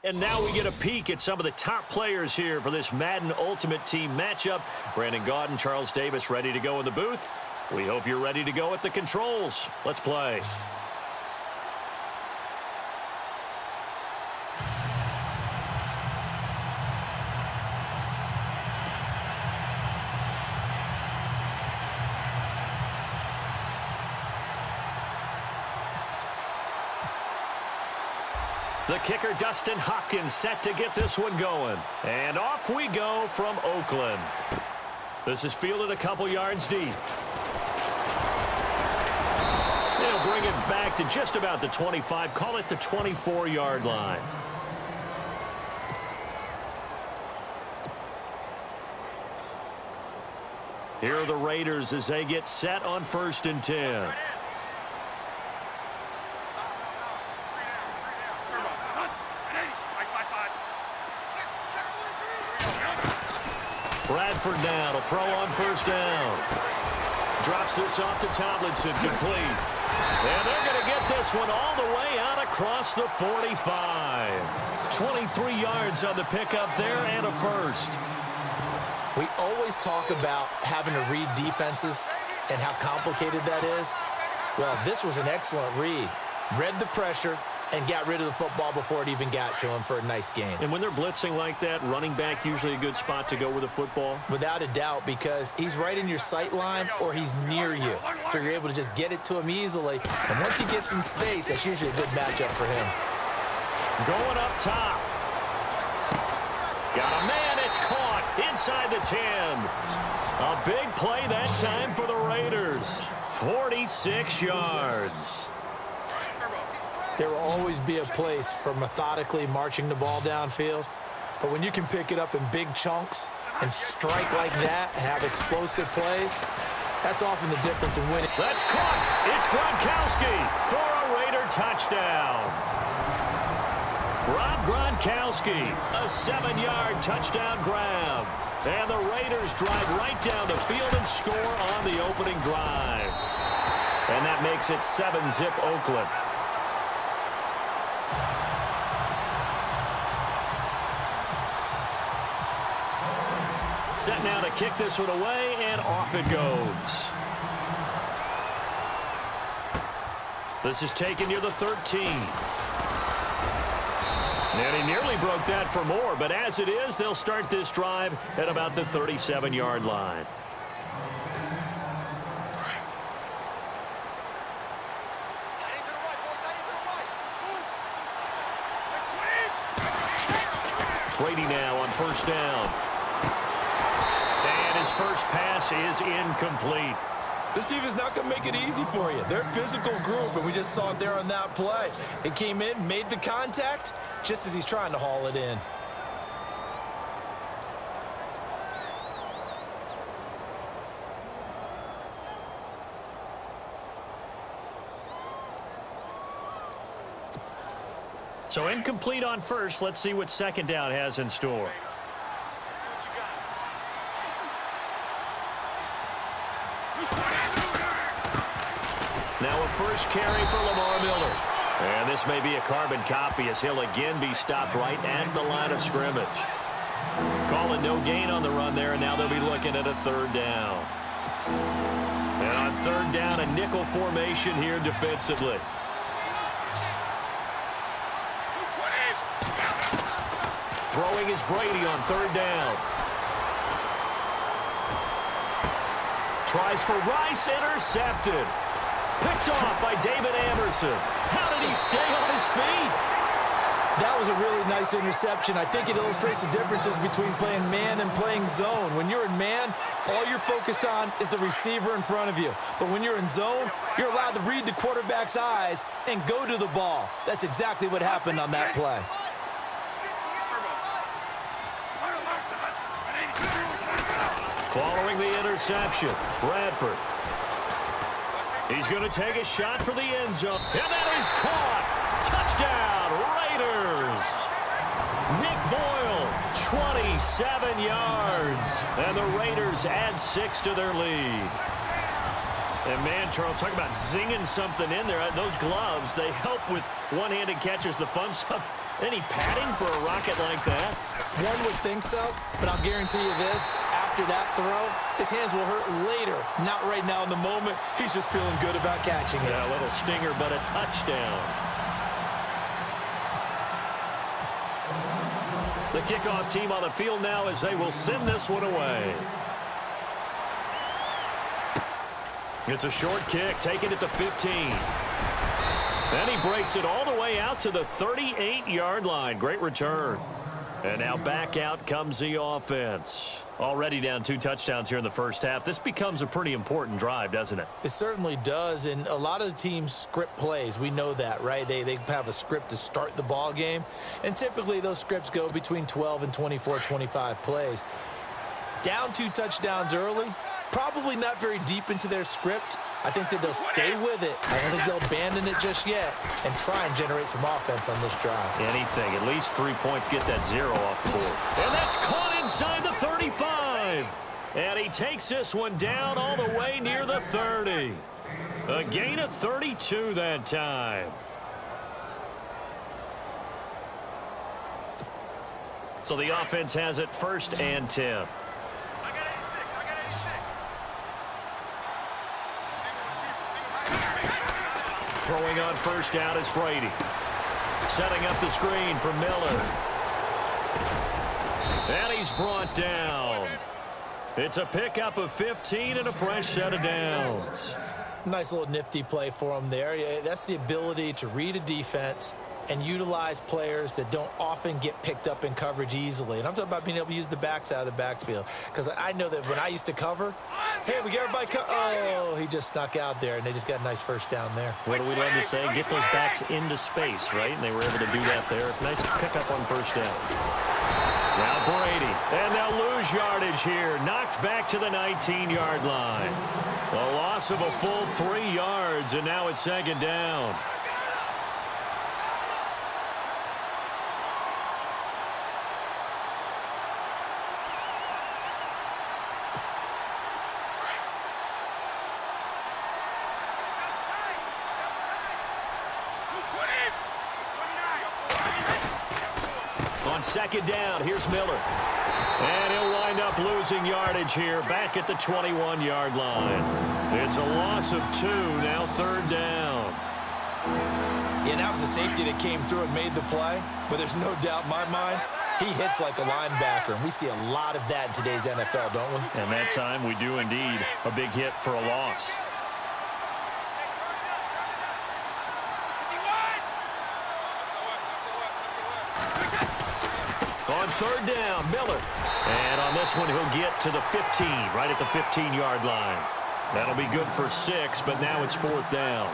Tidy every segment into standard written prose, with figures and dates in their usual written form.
And now we get a peek at some of the top players here for this Madden Ultimate Team matchup. Brandon Gaudin, Charles Davis ready to go in the booth. We hope you're ready to go at the controls. Let's play. The kicker, Dustin Hopkins, set to get this one going. And off we go from Oakland. This is fielded a couple yards deep. They'll bring it back to just about the 25. Call it the 24-yard line. Here are the Raiders as they get set on 1st and 10. Bradford now to throw on 1st down. Drops this off to Tomlinson, complete. And they're going to get this one all the way out across the 45. 23 yards on the pickup there and a first. We always talk about having to read defenses and how complicated that is. Well, this was an excellent read. Read the pressure and got rid of the football before it even got to him for a nice game. And when they're blitzing like that, running back usually a good spot to go with the football? Without a doubt, because he's right in your sight line or he's near you. So you're able to just get it to him easily. And once he gets in space, that's usually a good matchup for him. Going up top. Got a man, it's caught inside the 10. A big play that time for the Raiders. 46 yards. There will always be a place for methodically marching the ball downfield. But when you can pick it up in big chunks and strike like that, have explosive plays, that's often the difference in winning. That's caught. It's Gronkowski for a Raider touchdown. Rob Gronkowski, a 7-yard touchdown grab. And the Raiders drive right down the field and score on the opening drive. And that makes it 7-zip Oakland. Set now to kick this one away, and off it goes. This is taken near the 13. And he nearly broke that for more, but as it is, they'll start this drive at about the 37-yard line. Brady now on 1st down. And his first pass is incomplete. This team is not going to make it easy for you. They're a physical group, and we just saw it there on that play. It came in, made the contact, just as he's trying to haul it in. So incomplete on 1st. Let's see what 2nd down has in store. Now a first carry for Lamar Miller. And this may be a carbon copy as he'll again be stopped right at the line of scrimmage. Calling no gain on the run there, and now they'll be looking at a 3rd down. And on 3rd down, a nickel formation here defensively. Throwing is Brady on 3rd down. Tries for Rice, intercepted. Picked off by David Anderson. How did he stay on his feet? That was a really nice interception. I think it illustrates the differences between playing man and playing zone. When you're in man, all you're focused on is the receiver in front of you. But when you're in zone, you're allowed to read the quarterback's eyes and go to the ball. That's exactly what happened on that play. Following the interception, Bradford. He's going to take a shot for the end zone. And that is caught. Touchdown, Raiders. Nick Boyle, 27 yards. And the Raiders add 6 to their lead. And man, Charles, talk about zinging something in there. Those gloves, they help with one-handed catches. The fun stuff Any padding for a rocket like that? One would think so, but I'll guarantee you this. After that throw, his hands will hurt later. Not right now in the moment. He's just feeling good about catching it. Yeah, a little stinger, but a touchdown. The kickoff team on the field now as they will send this one away. It's a short kick, taking it to 15. Then he breaks it all the way out to the 38-yard line. Great return. And now back out comes the offense. Already down 2 touchdowns here in the first half. This becomes a pretty important drive, doesn't it? It certainly does, and a lot of the teams script plays. We know that, right? They have a script to start the ball game, and typically those scripts go between 12 and 24, 25 plays. Down 2 touchdowns early, probably not very deep into their script. I think that they'll stay with it. I don't think they'll abandon it just yet and try and generate some offense on this drive. Anything. At least 3 points, get that 0 off the board. And that's caught inside the 35. And he takes this one down all the way near the 30. A gain of 32 that time. So the offense has it 1st and 10. Throwing on 1st down is Brady. Setting up the screen for Miller. And he's brought down. It's a pickup of 15 and a fresh set of downs. Nice little nifty play for him there. That's the ability to read a defense and utilize players that don't often get picked up in coverage easily. And I'm talking about being able to use the backs out of the backfield. Because I know that when I used to cover, hey, we get everybody oh, he just snuck out there, and they just got a nice 1st down there. What do we love to say? Get those backs into space, right? And they were able to do that there. Nice pickup on 1st down. Now Brady. And they'll lose yardage here. Knocked back to the 19-yard line. A loss of a full 3 yards, and now it's 2nd down. On 2nd down, here's Miller. And he'll wind up losing yardage here back at the 21-yard line. It's a loss of 2, now 3rd down. Yeah, that was a safety that came through and made the play, but there's no doubt in my mind, he hits like a linebacker, and we see a lot of that in today's NFL, don't we? And that time we do indeed. A big hit for a loss. On 3rd down, Miller. And on this one, he'll get to the 15, right at the 15-yard line. That'll be good for 6, but now it's 4th down.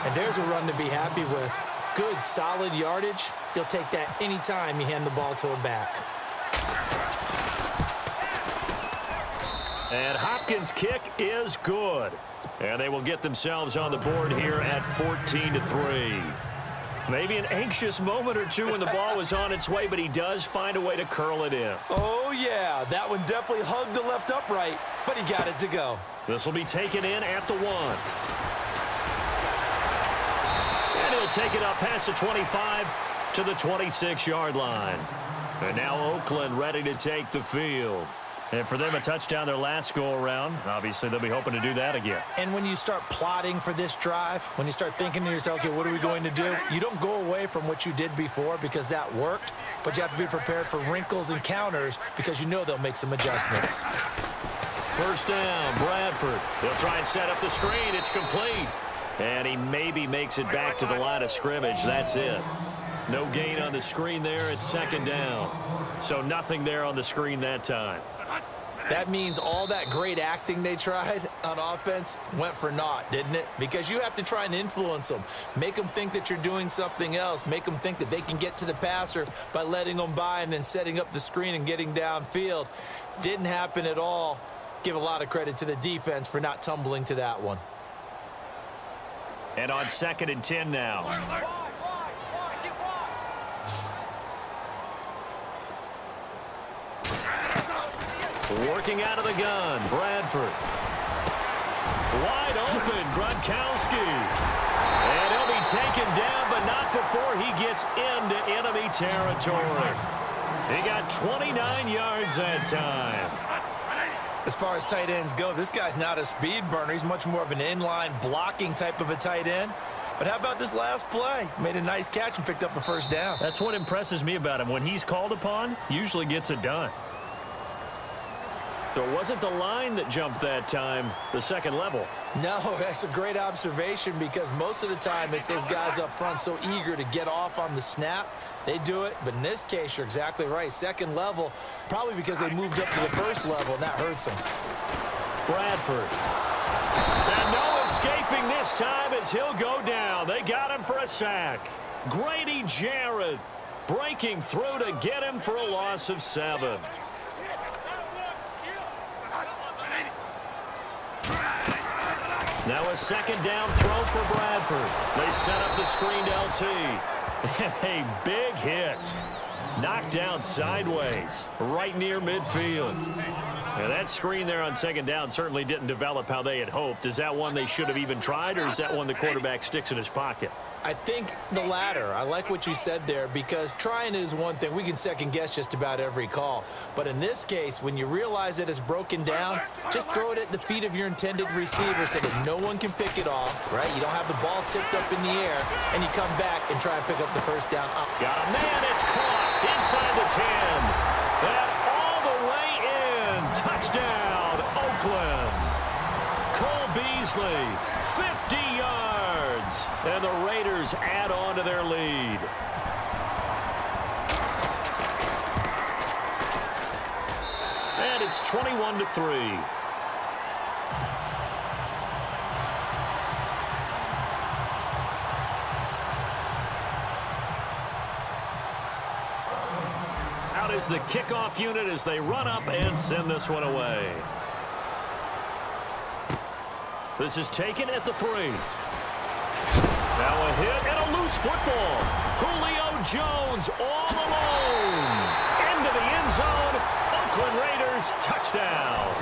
And there's a run to be happy with. Good, solid yardage. He'll take that anytime you hand the ball to him back. And Hopkins' kick is good. And they will get themselves on the board here at 14-3. Maybe an anxious moment or two when the ball was on its way, but he does find a way to curl it in. Oh, yeah. That one definitely hugged the left upright, but he got it to go. This will be taken in at the 1. And he'll take it up past the 25 to the 26-yard line. And now Oakland ready to take the field. And for them, a touchdown their last go-around. Obviously, they'll be hoping to do that again. And when you start plotting for this drive, when you start thinking to yourself, okay, what are we going to do? You don't go away from what you did before because that worked, but you have to be prepared for wrinkles and counters because you know they'll make some adjustments. 1st down, Bradford. They'll try and set up the screen. It's complete. And he maybe makes it back to the line of scrimmage. That's it. No gain on the screen there. It's 2nd down. So nothing there on the screen that time. That means all that great acting they tried on offense went for naught, didn't it? Because you have to try and influence them. Make them think that you're doing something else. Make them think that they can get to the passer by letting them by and then setting up the screen and getting downfield. Didn't happen at all. Give a lot of credit to the defense for not tumbling to that one. And on 2nd and 10 now. Working out of the gun, Bradford. Wide open, Gronkowski. And he'll be taken down, but not before he gets into enemy territory. He got 29 yards that time. As far as tight ends go, this guy's not a speed burner. He's much more of an inline blocking type of a tight end. But how about this last play? Made a nice catch and picked up a first down. That's what impresses me about him. When he's called upon, usually gets it done. So it wasn't the line that jumped that time, the second level. No, that's a great observation because most of the time it's those guys up front so eager to get off on the snap. They do it, but in this case, you're exactly right. Second level, probably because they moved up to the first level, and that hurts them. Bradford. And no escaping this time as he'll go down. They got him for a sack. Grady Jarrett breaking through to get him for a loss of 7. Now a second down throw for Bradford. They set up the screened LT. And a big hit. Knocked down sideways, right near midfield. Now that screen there on second down certainly didn't develop how they had hoped. Is that one they should have even tried, or is that one the quarterback sticks in his pocket? I think the latter. I like what you said there because trying it is one thing. We can second guess just about every call. But in this case, when you realize that it's broken down, just throw it at the feet of your intended receiver so that no one can pick it off, right? You don't have the ball tipped up in the air, and you come back and try and pick up the first down. Got a man, it's caught inside the 10. And all the way in. Touchdown, Oakland. Cole Beasley, 50 yards. And the Raiders add on to their lead. And it's 21-3. Out is the kickoff unit as they run up and send this one away. This is taken at the 3. Now a hit and a loose football. Julio Jones all alone. Into the end zone. Oakland Raiders touchdown.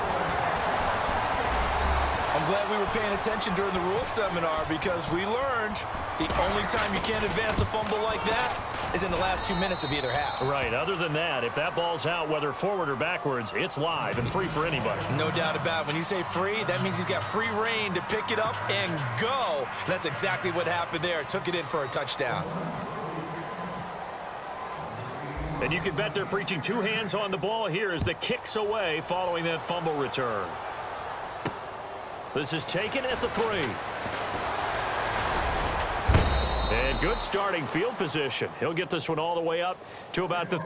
I'm glad we were paying attention during the rules seminar because we learned the only time you can't advance a fumble like that is in the last 2 minutes of either half. Right. Other than that, if that ball's out, whether forward or backwards, it's live and free for anybody. No doubt about it. When you say free, that means he's got free reign to pick it up and go. And that's exactly what happened there. Took it in for a touchdown. And you can bet they're preaching 2 hands on the ball here as the kick's away following that fumble return. This is taken at the 3. And good starting field position. He'll get this one all the way up to about the